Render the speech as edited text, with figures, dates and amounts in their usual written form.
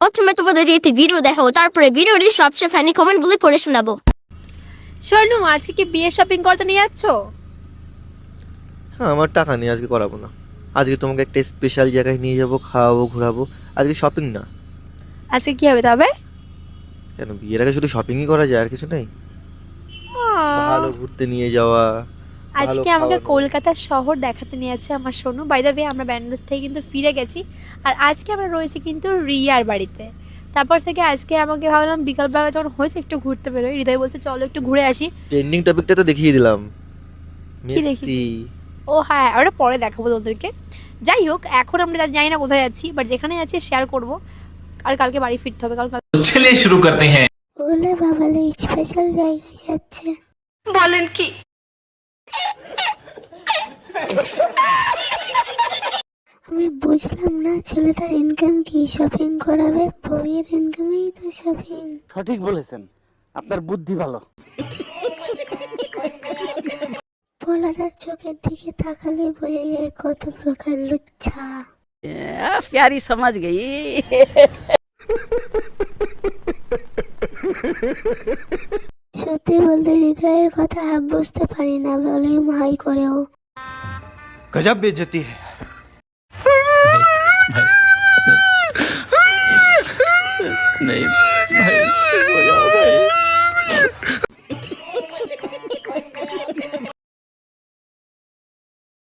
প্রথমে তোমাদের একটি ভিডিও দেখাবো, তারপরে ভিডিওটি সবচেয়ে ফানি কমেন্টগুলি পড়ে শোনাবো। শোনো, আজকে কি বিয়ে শপিং করতে নিয়ে যাচ্ছ? হ্যাঁ, আমার টাকা নেই, আজকে করাবো না। আজকে তোমাকে একটা স্পেশাল জায়গায় নিয়ে যাবো, খাওয়াবো, ঘোরাবো। আজকে শপিং না। আজকে কি হবে তবে? কেন, বিয়ের আগে শুধু শপিংই করা যায়, আর কিছু নেই? ভালো ঘুরতে নিয়ে যাওয়া, আজকে আমাকে কলকাতা শহর দেখাতে নিয়ে যাচ্ছে আমার সোনু। বাই দ্য ওয়ে, আমরা ব্যান্ডেজ থেকে কিন্তু ফিরে গেছি, আর আজকে আমরা রয়েছি কিন্তু রিয়ার বাড়িতে। তারপর থেকে আজকে আমাকে ভাবলাম বিকালবেলা যখন হয়েছে একটু ঘুরতে বেরোই। হৃদয় বলছে চলো একটু ঘুরে আসি। ট্রেন্ডিং টপিকটা তো দেখিয়ে দিলাম, কি মেসি। ও হ্যাঁ, ওটা পরে দেখাবো তোমাদেরকে। যাই হোক, এখন আমরা জানি না কোথায় যাচ্ছি, বাট যেখানে যাচ্ছি শেয়ার করব। আর কালকে বাড়ি ফিরতে হবে, কারণ चलिए शुरू करते हैं। ওলে বাবালে স্পেশাল জায়গায় যাচ্ছে। বলেন কি? আমি বুঝলাম না ছেলেটার ইনকাম কি, শপিং করাবে? বউয়ের ইনকামেই তো শপিং। সঠিক বলেছেন, আপনার বুদ্ধি ভালো। পোলাটার চোখের দিকে তাকালে বোঝা যায় কত প্রকার লুচ্ছা। प्यारी समझ गई। সত্যি বলতে হৃদয়ের কথা বুঝতে পারি না, ভলিউম হাই করেও। गजब बेइज्जती है। नहीं